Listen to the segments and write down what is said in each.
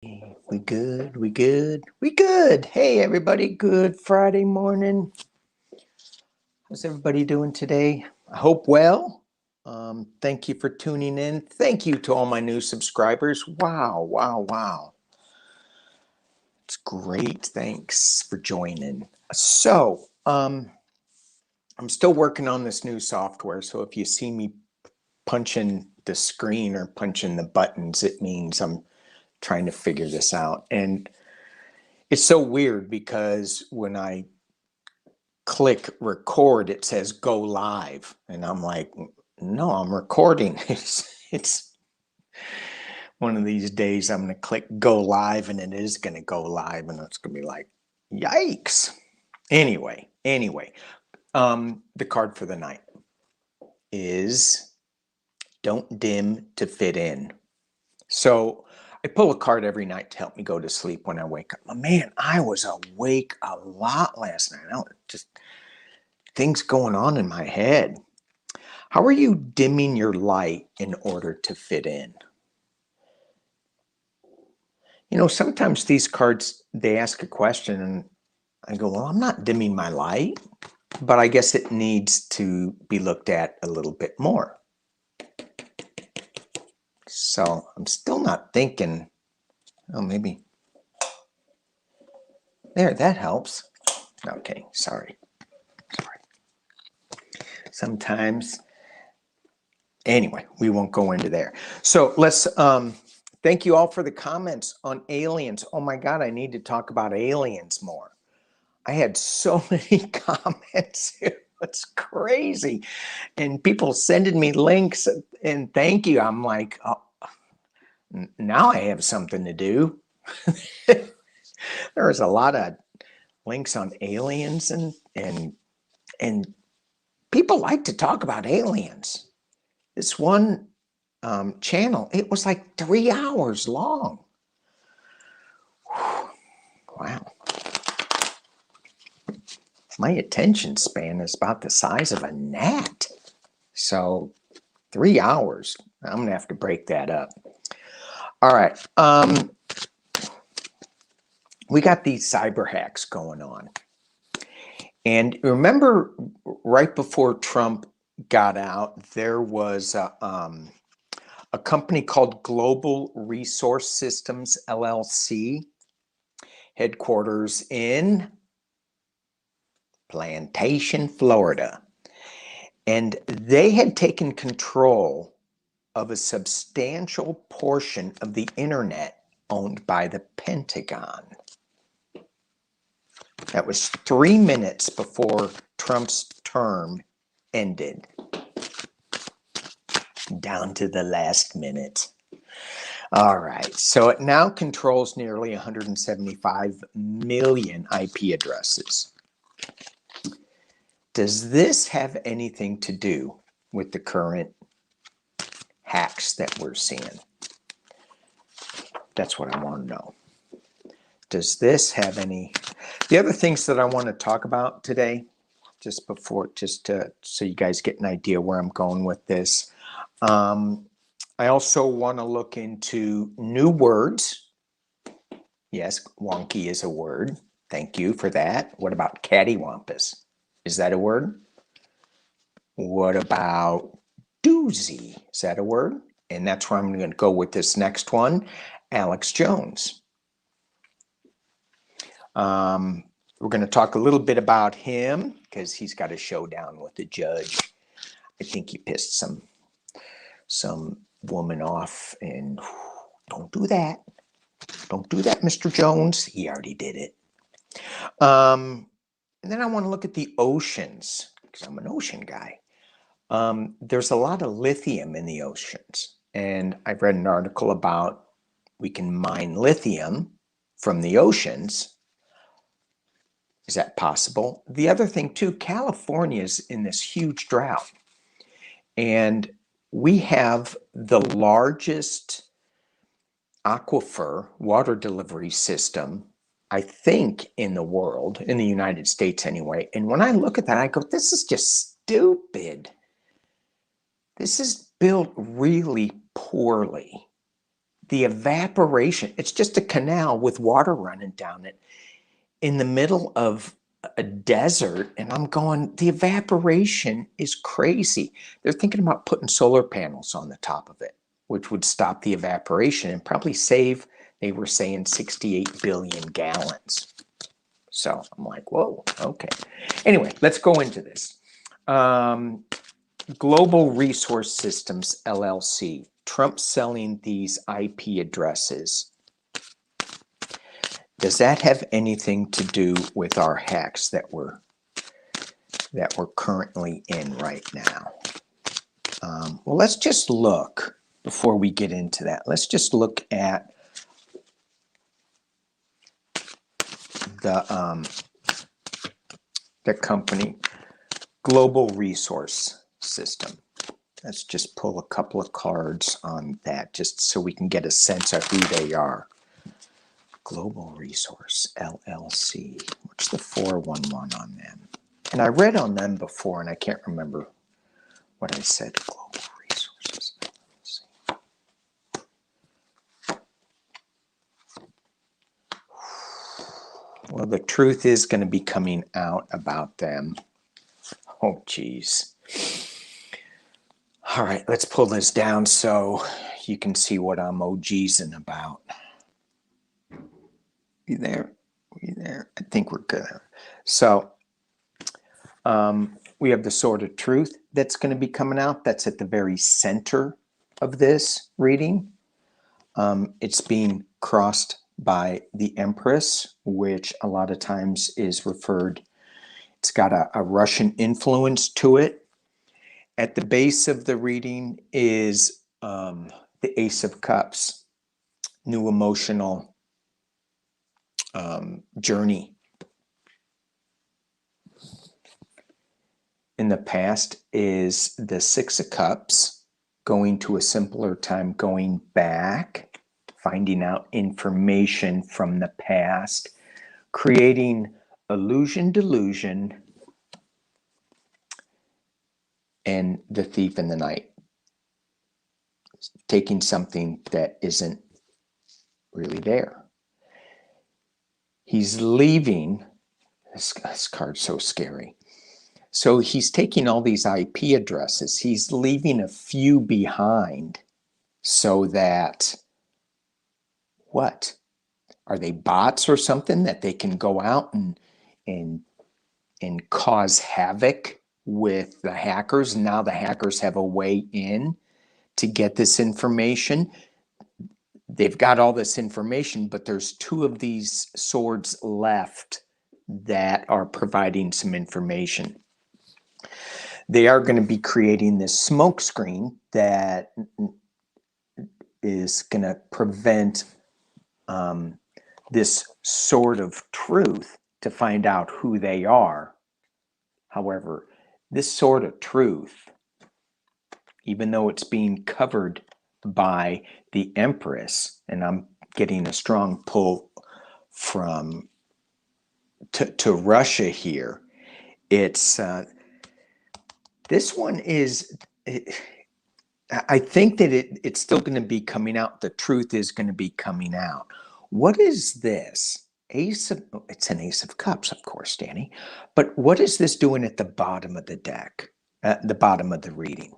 We good, we good, we good. Hey everybody, good Friday morning. How's everybody doing today? I hope well. Thank you for tuning in. Thank you to all my new subscribers. Wow. It's great. Thanks for joining. I'm still working on this new software. So if you see me punching the screen or punching the buttons, it means I'm trying to figure this out. And it's so weird because when I click record, it says go live. And I'm like, no, I'm recording. It's one of these days I'm going to click go live and it is going to go live and it's going to be like, yikes. Anyway, the card for the night is don't dim to fit in. So I pull a card every night to help me go to sleep when I wake up. Man, I was awake a lot last night. Just things going on in my head. How are you dimming your light in order to fit in? You know, sometimes these cards, they ask a question and I go, well, I'm not dimming my light, but I guess it needs to be looked at a little bit more. So I'm still not thinking, oh, maybe. There, that helps. Okay, sorry. Sometimes, anyway, we won't go into there. So let's, thank you all for the comments on aliens. Oh my God, I need to talk about aliens more. I had so many comments. It's crazy. And people sending me links and thank you. I'm like, oh, now I have something to do. There's a lot of links on aliens and people like to talk about aliens. This one channel, it was like 3 hours long. Wow. My attention span is about the size of a gnat. So 3 hours. I'm going to have to break that up. All right. We got these cyber hacks going on. And remember right before Trump got out, there was a company called Global Resource Systems, LLC, headquarters in Plantation, Florida. And they had taken control of a substantial portion of the internet owned by the Pentagon. That was 3 minutes before Trump's term ended. Down to the last minute. All right, so it now controls nearly 175 million IP addresses. Does this have anything to do with the current hacks that we're seeing? That's what I want to know. Does this have any? The other things that I want to talk about today, so you guys get an idea where I'm going with this. I also want to look into new words. Yes, wonky is a word. Thank you for that. What about cattywampus? Is that a word? What about doozy? Is that a word? And that's where I'm going to go with this next one, Alex Jones. We're going to talk a little bit about him because he's got a showdown with the judge. I think he pissed some woman off, and don't do that. Don't do that, Mr. Jones. He already did it. And then I want to look at the oceans because I'm an ocean guy. There's a lot of lithium in the oceans, and I've read an article about we can mine lithium from the oceans. Is that possible? The other thing too, California is in this huge drought, and we have the largest aquifer water delivery system, I think, in the world, in the United States anyway. And when I look at that, I go, this is just stupid. This is built really poorly. the evaporation, it's just a canal with water running down it in the middle of a desert. And I'm going, the evaporation is crazy. They're thinking about putting solar panels on the top of it, which would stop the evaporation and probably save, they were saying 68 billion gallons. So I'm like, whoa, okay. Anyway, let's go into this. Global Resource Systems, LLC. Trump selling these IP addresses. Does that have anything to do with our hacks that we're currently in right now? Well, let's just look before we get into that. Let's just look at the company Global Resource System. Let's just pull a couple of cards on that just so we can get a sense of who they are. Global Resource, LLC. What's the 411 on them? And I read on them before, and I can't remember what I said. Global Resources, LLC. Well, the truth is going to be coming out about them. Oh, geez. All right, let's pull this down so you can see what I'm OGsing about. You there? You there? I think we're good. So we have the sword of truth that's going to be coming out. That's at the very center of this reading. It's being crossed by the Empress, which a lot of times is referred, it's got a Russian influence to it. At the base of the reading is the Ace of Cups, new emotional journey. In the past is the Six of Cups, going to a simpler time, going back, finding out information from the past, creating illusion, delusion, and the Thief in the Night. Taking something that isn't really there. He's leaving. This card's so scary. So he's taking all these IP addresses. He's leaving a few behind so that, what? Are they bots or something that they can go out and cause havoc with the hackers? Now the hackers have a way in to get this information. They've got all this information, but there's two of these swords left that are providing some information. They are going to be creating this smoke screen that is going to prevent this sword of truth to find out who they are. However, this sword of truth, even though it's being covered by the Empress, and I'm getting a strong pull from to Russia here, it's this one is, I think that it's still going to be coming out. The truth is going to be coming out. What is this? It's an Ace of Cups, of course, Danny. But what is this doing at the bottom of the deck, at the bottom of the reading?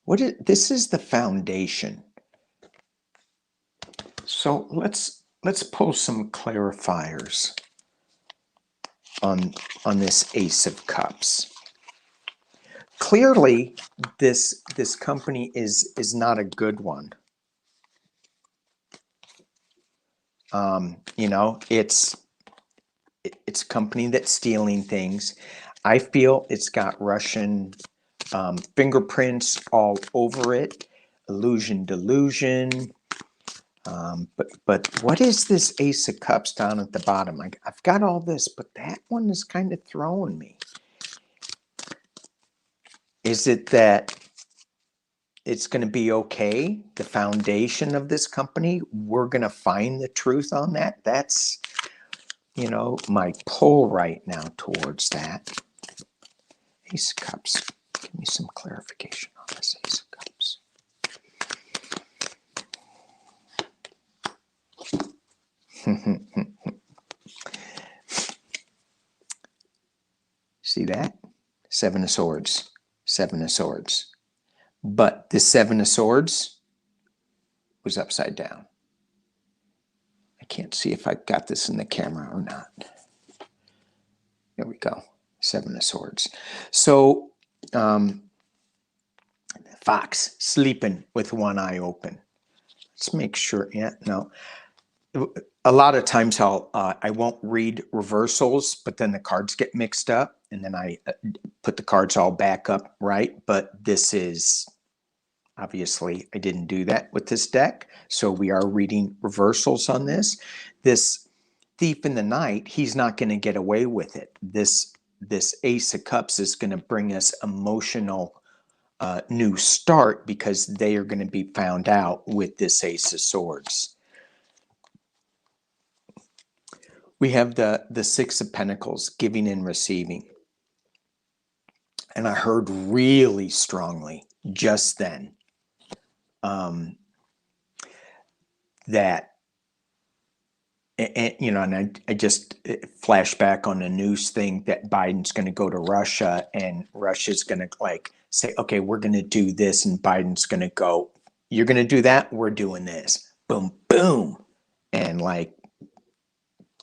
This is the foundation. So let's pull some clarifiers on this Ace of Cups. Clearly, this company is not a good one. You know, it's a company that's stealing things. I feel it's got Russian fingerprints all over it. Illusion, delusion. But what is this Ace of Cups down at the bottom? I've got all this, but that one is kind of throwing me. Is it that it's going to be okay, the foundation of this company? We're going to find the truth on that? That's, you know, my pull right now towards that. Ace of Cups. Give me some clarification on this Ace of Cups. See that? Seven of Swords. Seven of Swords. But the Seven of Swords was upside down. I can't see if I got this in the camera or not. There we go. Seven of Swords. So, Fox sleeping with one eye open. Let's make sure. Yeah, no. A lot of times I won't read reversals, but then the cards get mixed up, and then I put the cards all back up, right? But this is obviously I didn't do that with this deck, so we are reading reversals on this. This Thief in the Night, he's not going to get away with it. This Ace of Cups is going to bring us emotional new start because they are going to be found out with this Ace of Swords. We have the Six of Pentacles, giving and receiving. And I heard really strongly just then that, and I just flash back on the news thing that Biden's going to go to Russia and Russia's going to say, okay, we're going to do this. And Biden's going to go, you're going to do that. We're doing this. Boom, boom. And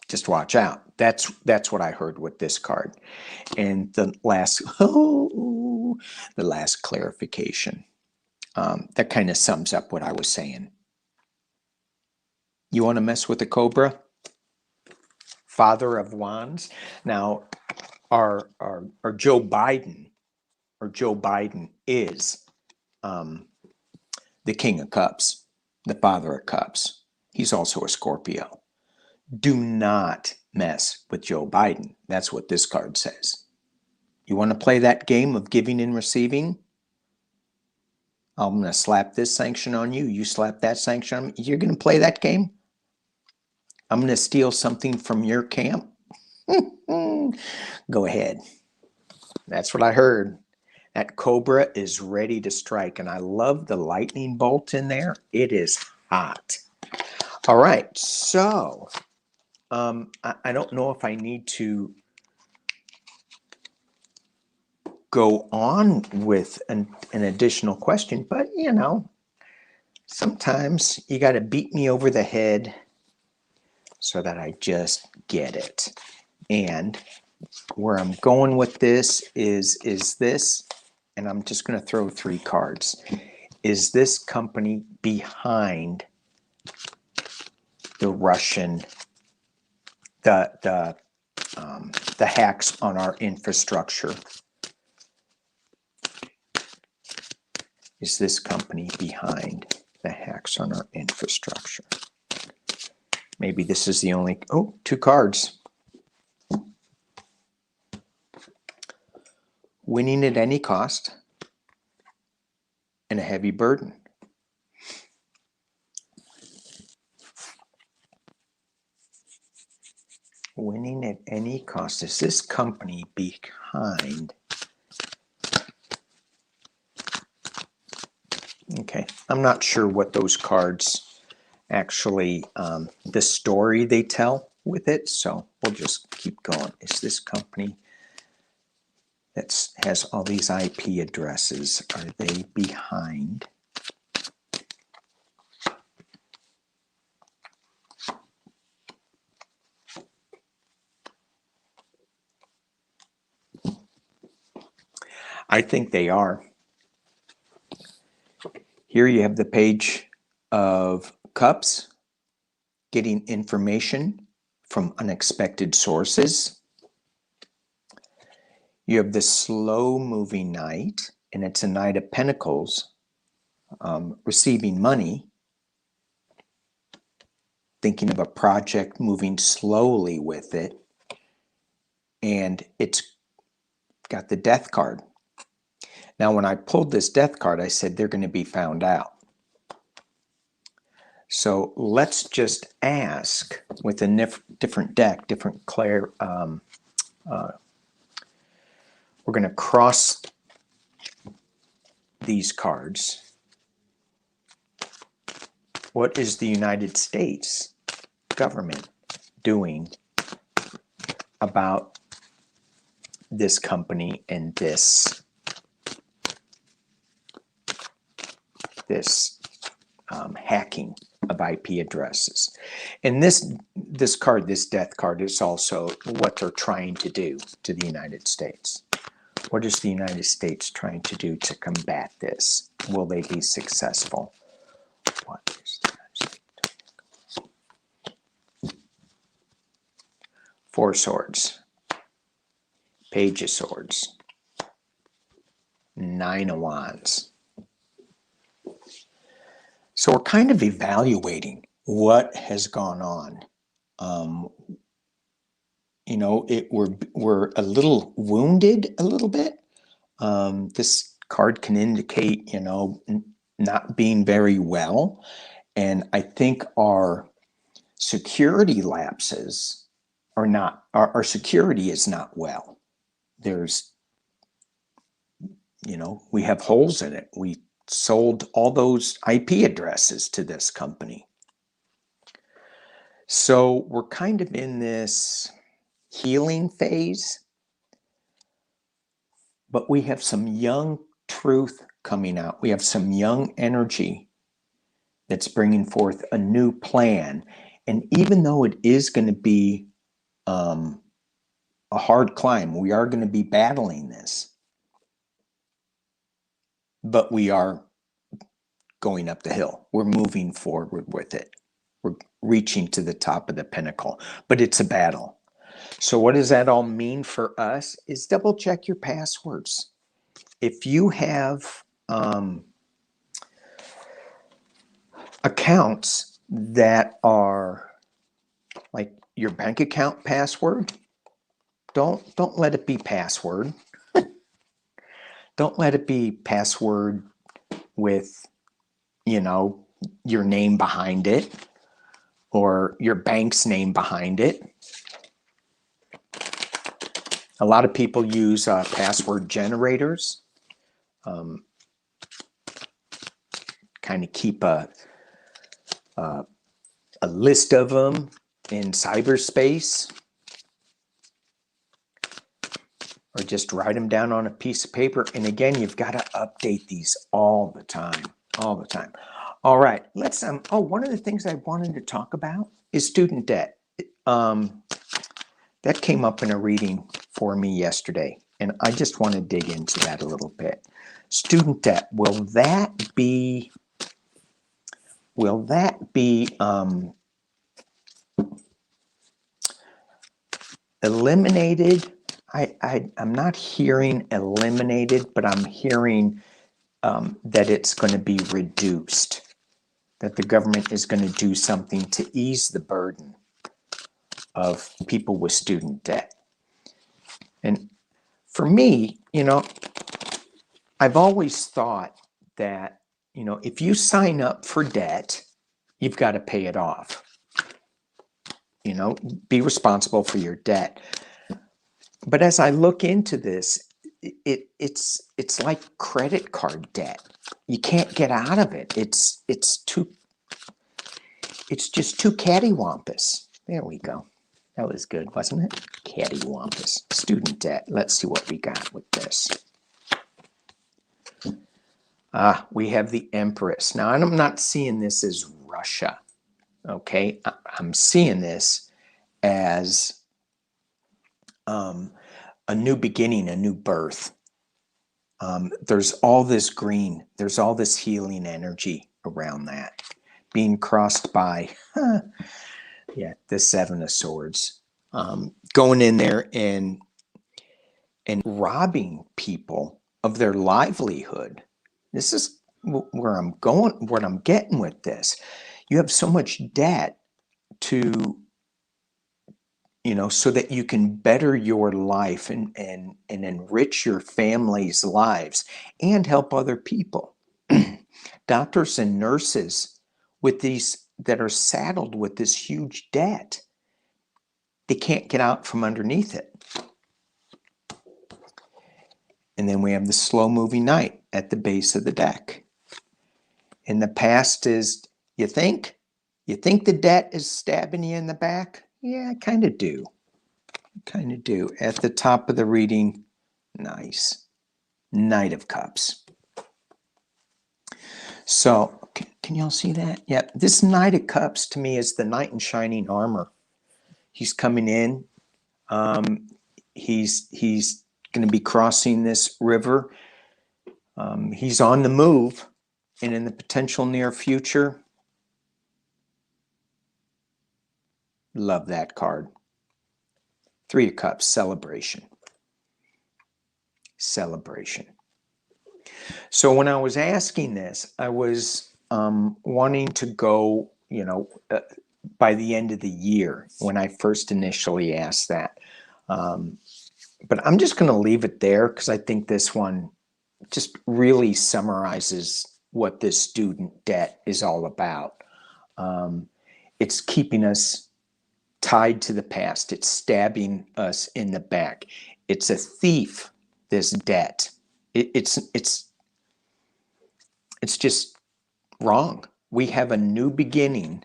just watch out. That's what I heard with this card. And the last clarification, that kind of sums up what I was saying. You want to mess with the Cobra? Father of Wands. Now, our Joe Biden is the King of Cups, the Father of Cups. He's also a Scorpio. Do not mess with Joe Biden. That's what this card says. You want to play that game of giving and receiving? I'm going to slap this sanction on you. You slap that sanction on me. You're going to play that game? I'm going to steal something from your camp? Go ahead. That's what I heard. That Cobra is ready to strike. And I love the lightning bolt in there. It is hot. All right. So I don't know if I need to go on with an additional question, but sometimes you got to beat me over the head so that I just get it. And where I'm going with this is this, and I'm just going to throw 3 cards. Is this company behind the Russian, the hacks on our infrastructure? Is this company behind the hacks on our infrastructure? Maybe this is the only, 2 cards. Winning at any cost and a heavy burden. Winning at any cost. Is this company behind? Okay, I'm not sure what those cards actually, the story they tell with it, so we'll just keep going. Is this company that has all these IP addresses, are they behind? I think they are. Here you have the Page of Cups, getting information from unexpected sources. You have the slow-moving Knight, and it's a Knight of Pentacles, receiving money, thinking of a project, moving slowly with it, and it's got the Death card. Now, when I pulled this Death card, I said they're going to be found out. So let's just ask with a different deck, different Claire. We're going to cross these cards. What is the United States government doing about this company and this hacking of IP addresses? And this death card, is also what they're trying to do to the United States. What is the United States trying to do to combat this? Will they be successful? What is the United States? Four Swords, Page of Swords, Nine of Wands. So we're kind of evaluating what has gone on. We're a little wounded a little bit. This card can indicate, not being very well. And I think our security lapses are not, our security is not well. There's, we have holes in it. We sold all those IP addresses to this company. So we're kind of in this healing phase, but we have some young truth coming out. We have some young energy that's bringing forth a new plan. And even though it is going to be a hard climb, we are going to be battling this, but we are going up the hill. We're moving forward with it. We're reaching to the top of the pinnacle, but it's a battle. So what does that all mean for us? Is double check your passwords. If you have accounts that are like your bank account password, don't let it be password. Don't let it be password with, your name behind it or your bank's name behind it. A lot of people use password generators. Kind of keep a list of them in cyberspace, or just write them down on a piece of paper. And again, you've got to update these all the time. All right, let's one of the things I wanted to talk about is student debt. That came up in a reading for me yesterday, and I just want to dig into that a little bit. Student debt, will that be eliminated? I'm not hearing eliminated, but I'm hearing that it's going to be reduced, that the government is going to do something to ease the burden of people with student debt. And for me, I've always thought that, if you sign up for debt, you've got to pay it off. Be responsible for your debt. But as I look into this, it's like credit card debt. You can't get out of it. It's just too cattywampus. There we go. That was good, wasn't it? Cattywampus. Student debt. Let's see what we got with this. We have the Empress. Now, I'm not seeing this as Russia. Okay, I'm seeing this as a new beginning, a new birth. There's all this green, there's all this healing energy around that, being crossed by, the Seven of Swords, going in there and robbing people of their livelihood. This is where I'm going, what I'm getting with this. You have so much debt to, so that you can better your life and enrich your family's lives and help other people. Doctors and nurses that are saddled with this huge debt, they can't get out from underneath it. And then we have the slow-moving knight at the base of the deck. And the past is, you think? You think the debt is stabbing you in the back? Yeah, I kind of do. Kind of do. At the top of the reading, nice. Knight of Cups. So, can y'all see that? Yep. This Knight of Cups to me is the knight in shining armor. He's coming in. He's going to be crossing this river. He's on the move, and in the potential near future, love that card. Three of Cups, celebration. Celebration. So when I was asking this, I was wanting to go, by the end of the year when I first initially asked that. But I'm just going to leave it there because I think this one just really summarizes what this student debt is all about. It's keeping us tied to the past. It's stabbing us in the back. It's a thief, this debt. It's just wrong. We have a new beginning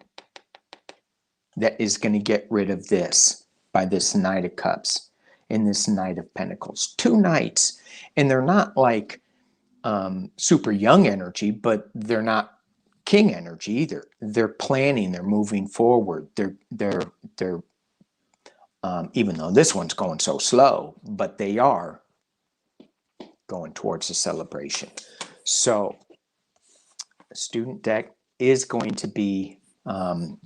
that is going to get rid of this by this Knight of Cups and this Knight of Pentacles. Two knights, and they're not like super young energy, but they're not king energy either. They're planning, they're moving forward. They're even though this one's going so slow, but they are going towards a celebration. So student deck is going to be, the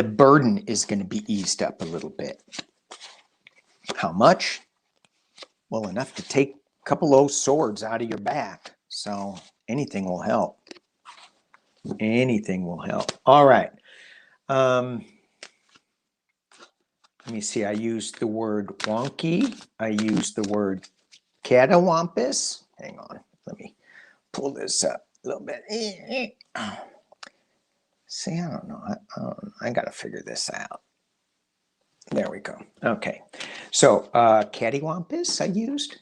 burden is going to be eased up a little bit. How much? Well, enough to take a couple of those swords out of your back. So anything will help. Anything will help. All right. Let me see. I used the word wonky. I used the word catawampus. Hang on. Let me pull this up a little bit. See, I don't know. I got to figure this out. There we go. Okay. So cattywampus I used.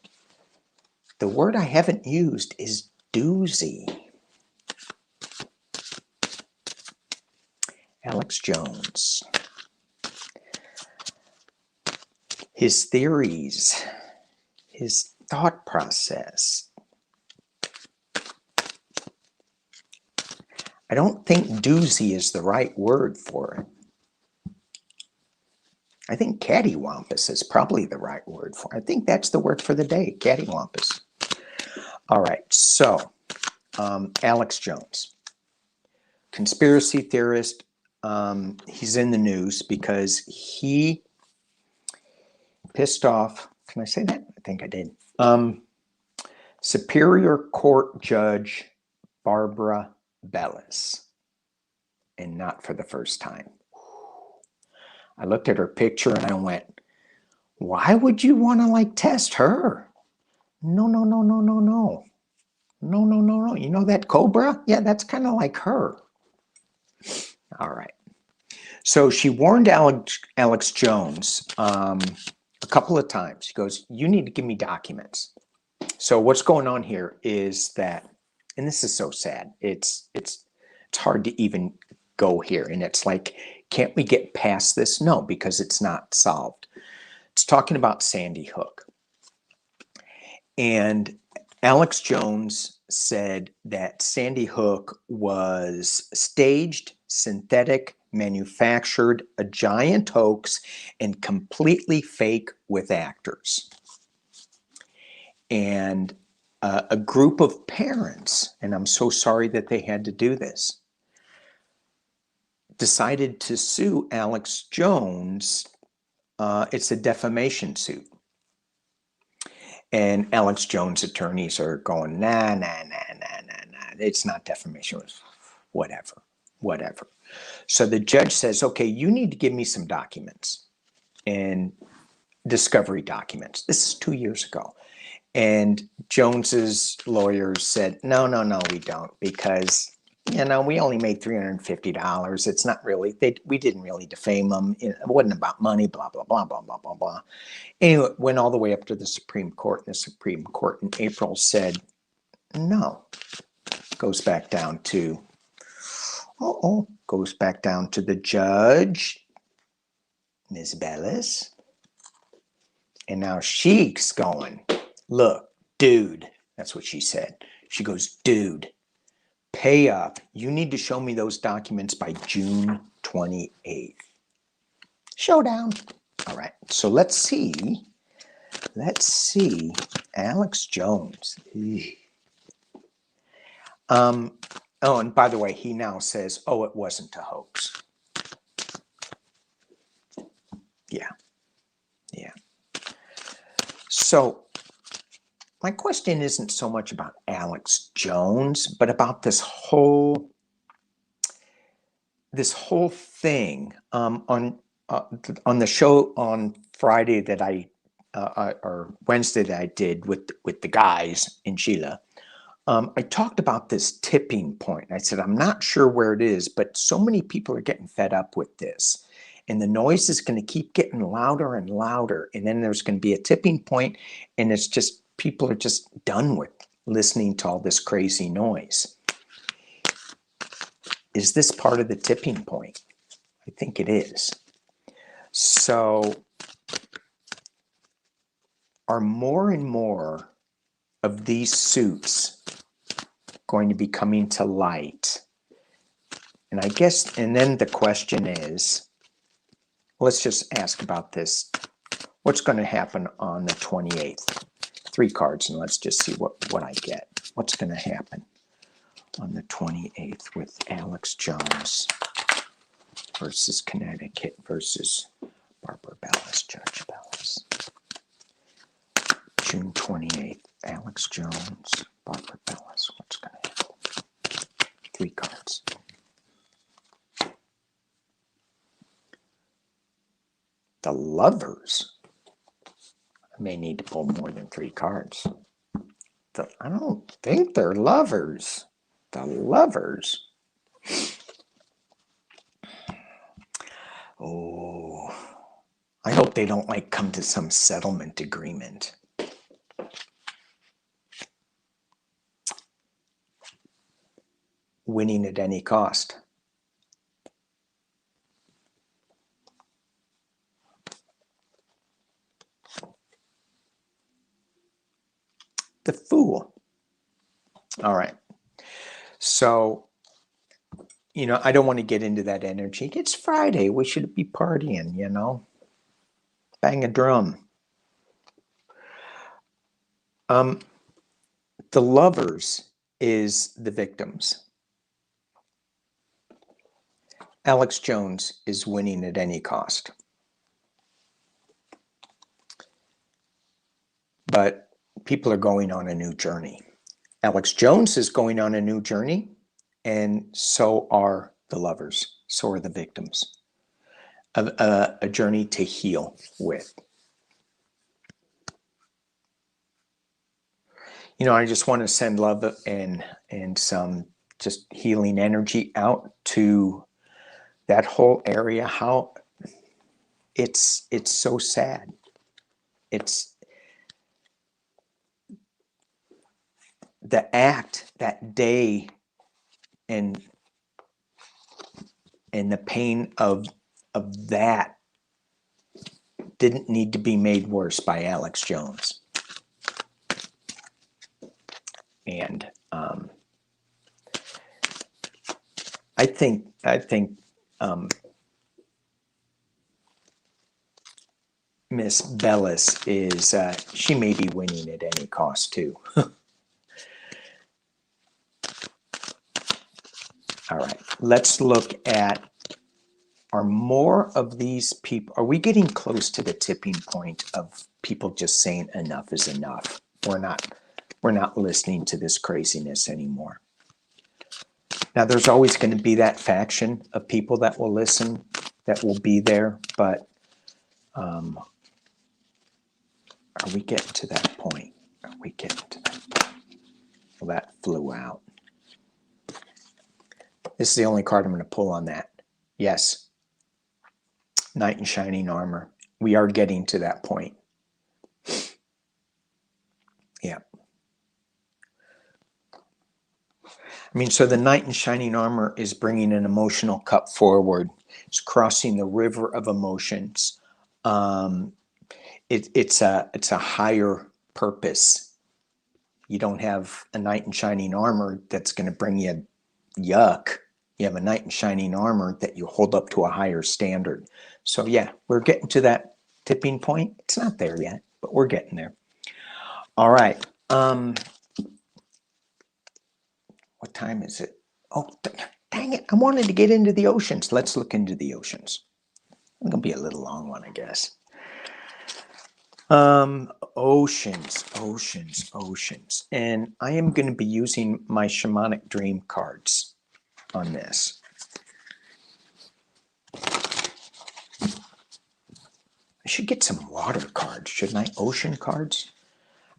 The word I haven't used is doozy. Alex Jones. His theories, his thought process. I don't think doozy is the right word for it. I think cattywampus is probably the right word for it. I think that's the word for the day, cattywampus. All right, so Alex Jones, conspiracy theorist. He's in the news because he pissed off, can I say that? I think I did. Superior Court Judge Barbara Bellis, and not for the first time. I looked at her picture and I went, why would you want to test her? No. No. You know that cobra? Yeah, that's kind of like her. All right. So she warned Alex Jones a couple of times. She goes, you need to give me documents. So what's going on here is that, and this is so sad. It's hard to even go here. And it's like, can't we get past this? No, because it's not solved. It's talking about Sandy Hook. And Alex Jones said that Sandy Hook was staged, synthetic, manufactured, a giant hoax, and completely fake with actors. And a group of parents, and I'm so sorry that they had to do this, decided to sue Alex Jones. It's a defamation suit. And Alex Jones attorneys are going, nah. It's not defamation, whatever. So the judge says, okay, you need to give me some documents and discovery documents. This is 2 years ago. And Jones's lawyers said, no, we don't, because, we only made $350. It's not really, we didn't really defame them. It wasn't about money, blah, blah, blah, blah, blah, blah, blah. Anyway, it went all the way up to the Supreme Court, and the Supreme Court in April said, no. Goes back down to, Uh-oh. Goes back down to the judge, Ms. Bellis. And now she's going, look, dude. That's what she said. She goes, dude, pay up. You need to show me those documents by June 28th. Showdown. All right. So let's see. Let's see. Alex Jones. Oh, and by the way, he now says, oh, it wasn't a hoax. Yeah. Yeah. So my question isn't so much about Alex Jones, but about this whole thing on the show on Friday that or Wednesday that I did with the guys in Chile. I talked about this tipping point. I said, I'm not sure where it is, but so many people are getting fed up with this. And the noise is going to keep getting louder and louder. And then there's going to be a tipping point, and it's just, people are just done with listening to all this crazy noise. Is this part of the tipping point? I think it is. So are more and more of these suits going to be coming to light? And I guess, and then the question is, let's just ask about this. What's going to happen on the 28th? 3 cards, and let's just see what I get. What's going to happen on the 28th with Alex Jones versus Connecticut versus Barbara Bellis, Judge Bellis. June 28th, Alex Jones, Barbara Bellis. What's going to happen? 3 cards. The Lovers. I may need to pull more than 3 cards. I don't think they're lovers. The Lovers. Oh, I hope they don't like come to some settlement agreement. Winning at any cost. The Fool. All right. So, you know, I don't want to get into that energy. It's Friday. We should be partying, you know. Bang a drum. The Lovers is the victims. Alex Jones is winning at any cost. But people are going on a new journey. Alex Jones is going on a new journey, and so are the lovers. So are the victims. A journey to heal with. You know, I just want to send love and some just healing energy out to that whole area. How it's so sad. It's the act that day and the pain of that didn't need to be made worse by Alex Jones. And I think Miss Bellis is she may be winning at any cost too. All right, let's look at, are more of these people, are we getting close to the tipping point of people just saying enough is enough? We're not listening to this craziness anymore. Now, there's always going to be that faction of people that will listen, that will be there, but are we getting to that point? Are we getting to that point? Well, that flew out. This is the only card I'm going to pull on that. Yes. Knight in shining armor. We are getting to that point. Yeah. I mean, so the knight in shining armor is bringing an emotional cup forward. It's crossing the river of emotions. Um, it's a higher purpose. You don't have a knight in shining armor that's going to bring you yuck. You have a knight in shining armor that you hold up to a higher standard. So yeah, we're getting to that tipping point. It's not there yet, but we're getting there. All right. What time is it? Oh, dang it. I wanted to get into the oceans. Let's look into the oceans. It's going to be a little long one, I guess. Oceans. And I am going to be using my shamanic dream cards on this. I should get some water cards, shouldn't I? Ocean cards.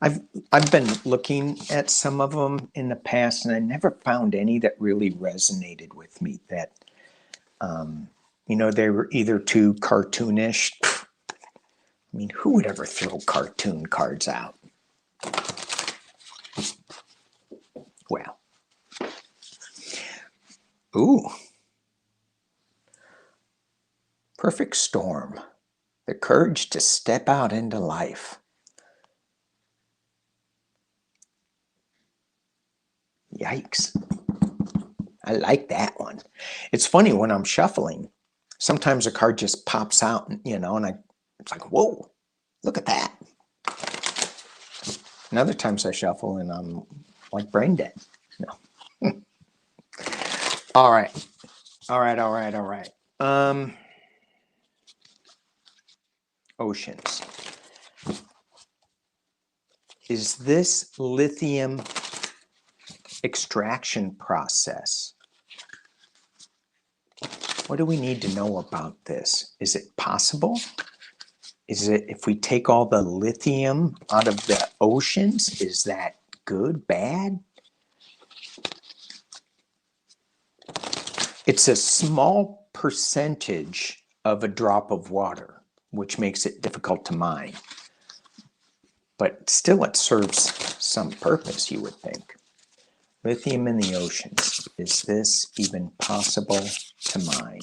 I've been looking at some of them in the past, and I never found any that really resonated with me. That they were either too cartoonish. I mean, who would ever throw cartoon cards out? Well, ooh, perfect storm. The courage to step out into life. Yikes. I like that one. It's funny when I'm shuffling, sometimes a card just pops out, and it's like, whoa, look at that. And other times I shuffle and I'm like brain dead. No. All right. Oceans. Is this lithium extraction process? What do we need to know about this? Is it possible? Is it, if we take all the lithium out of the oceans, is that good, bad? It's a small percentage of a drop of water, which makes it difficult to mine. But still, it serves some purpose, you would think. Lithium in the oceans. Is this even possible to mine?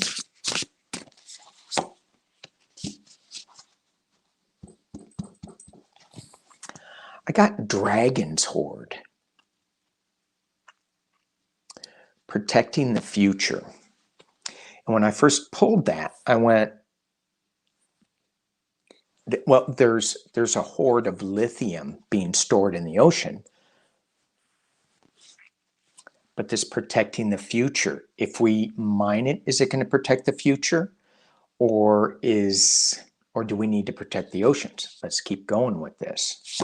I got Dragon's Hoard. Protecting the future. And when I first pulled that, I went, well, there's a hoard of lithium being stored in the ocean. But this protecting the future, if we mine it, is it going to protect the future? Or do we need to protect the oceans? Let's keep going with this.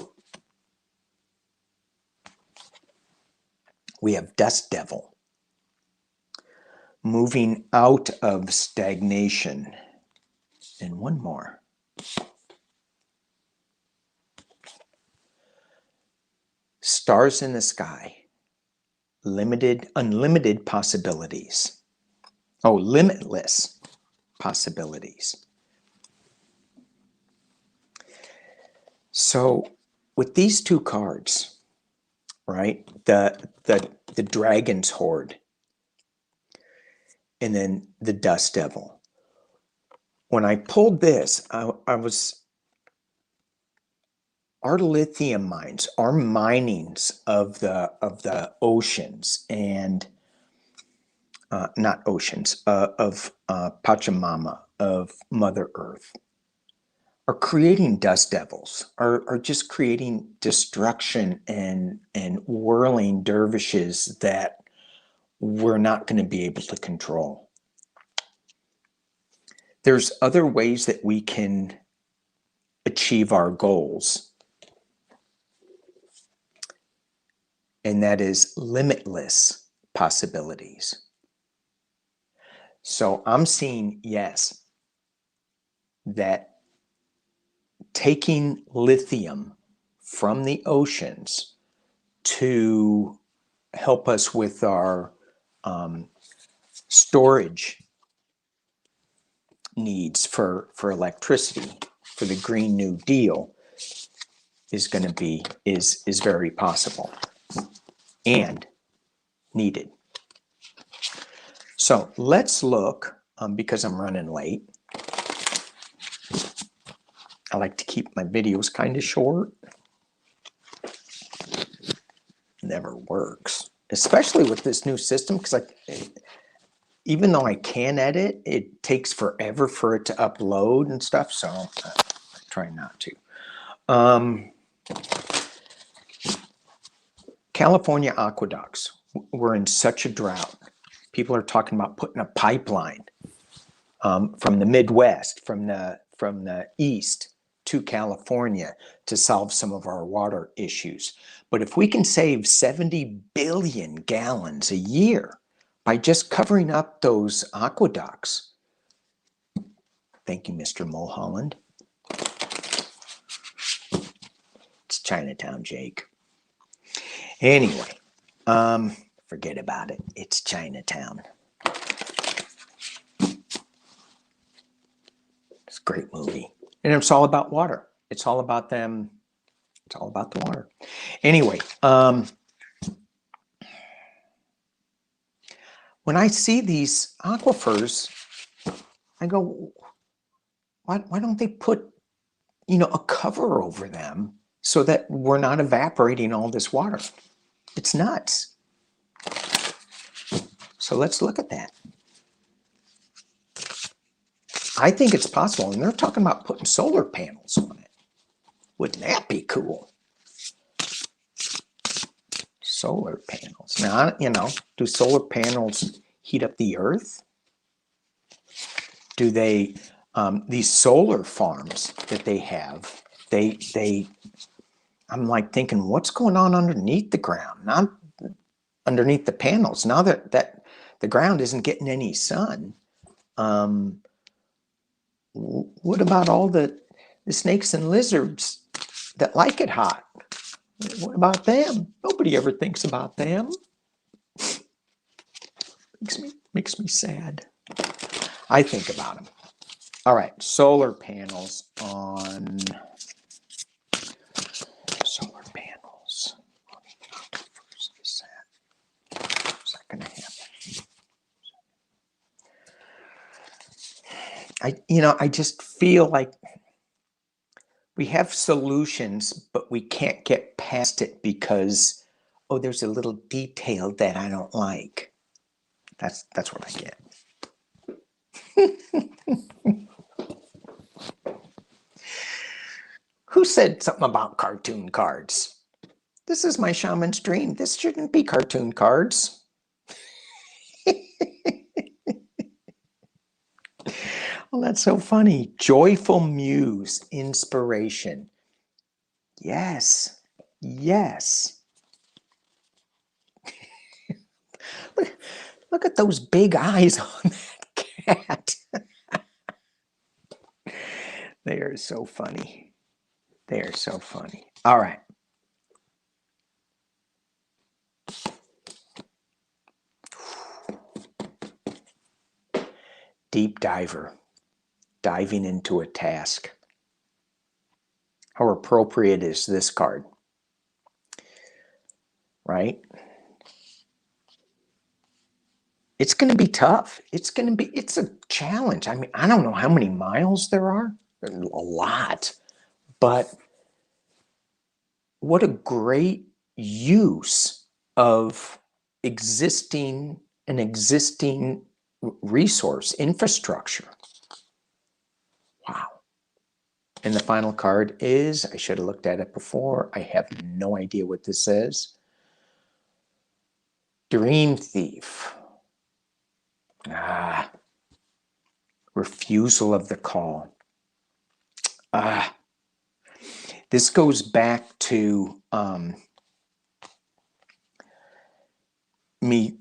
We have Dust Devil. Moving out of stagnation. And one more. Stars in the sky. Unlimited possibilities. Oh, limitless possibilities. So with these two cards, right, the Dragon's Hoard and then the Dust Devil. When I pulled this, I was, our lithium mines, our minings of the oceans and not oceans, of Pachamama, of Mother Earth, are creating dust devils, are just creating destruction and whirling dervishes that we're not going to be able to control. There's other ways that we can achieve our goals, and that is limitless possibilities. So I'm seeing, yes, that taking lithium from the oceans to help us with our storage needs for electricity, for the Green New Deal, is very possible and needed. So let's look, because I'm running late. I like to keep my videos kind of short. Never works, especially with this new system, because even though I can edit, it takes forever for it to upload and stuff. So I try not to. California aqueducts. We're in such a drought. People are talking about putting a pipeline from the Midwest, from the East to California to solve some of our water issues. But if we can save 70 billion gallons a year by just covering up those aqueducts, thank you, Mr. Mulholland. It's Chinatown, Jake. Anyway, forget about it. It's Chinatown. It's a great movie. And it's all about water. It's all about them. It's all about the water. Anyway, when I see these aquifers, I go, why don't they put, a cover over them so that we're not evaporating all this water? It's nuts. So let's look at that. I think it's possible, and they're talking about putting solar panels on it. Wouldn't that be cool? Solar panels. Now, do solar panels heat up the earth? Do they, these solar farms that they have, I'm like thinking, what's going on underneath the ground? Not underneath the panels. Now that the ground isn't getting any sun, what about all the snakes and lizards that like it hot? What about them? Nobody ever thinks about them. Makes me sad. I think about them. All right, solar panels on solar panels. Is that going to happen? I just feel like we have solutions, but we can't get past it because, there's a little detail that I don't like. That's what I get. Who said something about cartoon cards? This is my shaman's dream. This shouldn't be cartoon cards. Well, that's so funny. Joyful muse, inspiration. Yes. Yes. Look at those big eyes on that cat. They are so funny. They are so funny. All right. Deep diver. Diving into a task. How appropriate is this card? Right? It's going to be tough. It's a challenge. I mean, I don't know how many miles there are. A lot. But what a great use of existing resource, infrastructure. Wow. And the final card is, I should have looked at it before. I have no idea what this is. Dream Thief. Refusal of the call. This goes back to me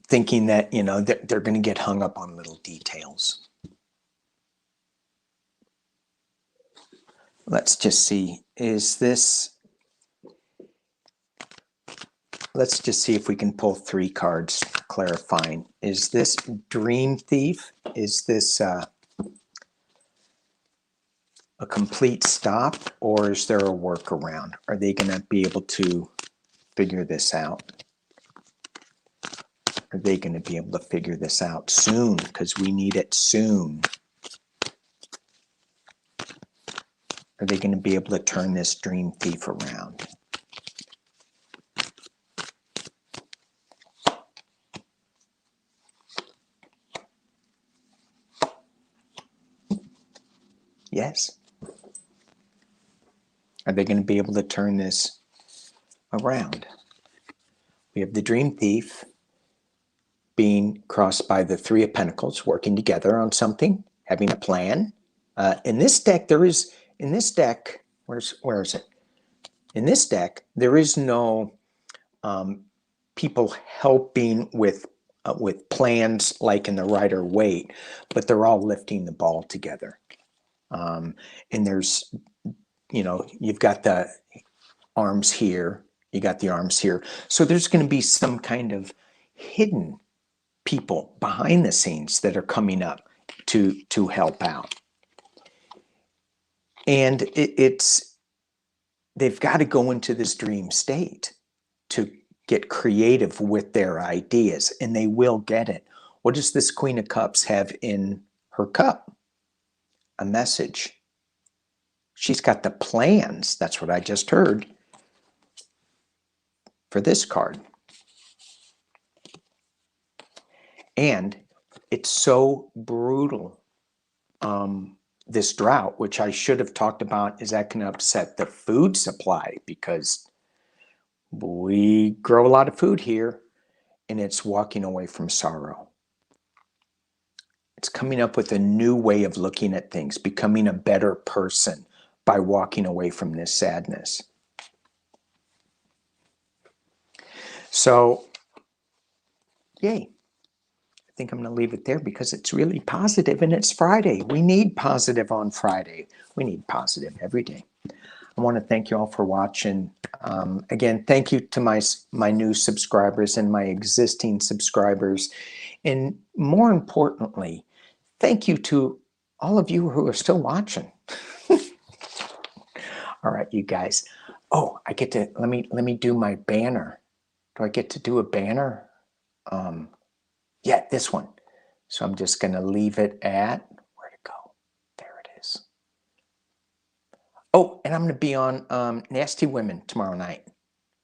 thinking that, they're going to get hung up on little details. Let's just see. Let's just see if we can pull 3 cards clarifying. Is this Dream Thief? Is this a complete stop, or is there a workaround? Are they going to be able to figure this out? Are they going to be able to figure this out soon? Because we need it soon. Are they going to be able to turn this dream thief around? Yes. Are they going to be able to turn this around? We have the dream thief being crossed by the Three of Pentacles, working together on something, having a plan. In this deck, where is it? In this deck, there is no people helping with plans like in the Rider-Waite, but they're all lifting the ball together. And there's, you've got the arms here, you got the arms here. So there's going to be some kind of hidden people behind the scenes that are coming up to help out. And they've got to go into this dream state to get creative with their ideas, and they will get it. What does this Queen of Cups have in her cup? A message. She's got the plans. That's what I just heard for this card. And it's so brutal. This drought, which I should have talked about, is that going to upset the food supply, because we grow a lot of food here, and it's walking away from sorrow. It's coming up with a new way of looking at things, becoming a better person by walking away from this sadness. So, yay. I think I'm going to leave it there because it's really positive, and it's Friday. We need positive on Friday. We need positive every day. I want to thank you all for watching. Again, thank you to my new subscribers and my existing subscribers. And more importantly, thank you to all of you who are still watching. All right, you guys. Oh, I get to, let me do my banner. Do I get to do a banner? Yeah, this one. So I'm just going to leave it at, where'd it go? There it is. Oh, and I'm going to be on Nasty Women tomorrow night.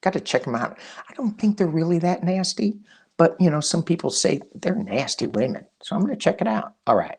Got to check them out. I don't think they're really that nasty, but some people say they're nasty women. So I'm going to check it out. All right.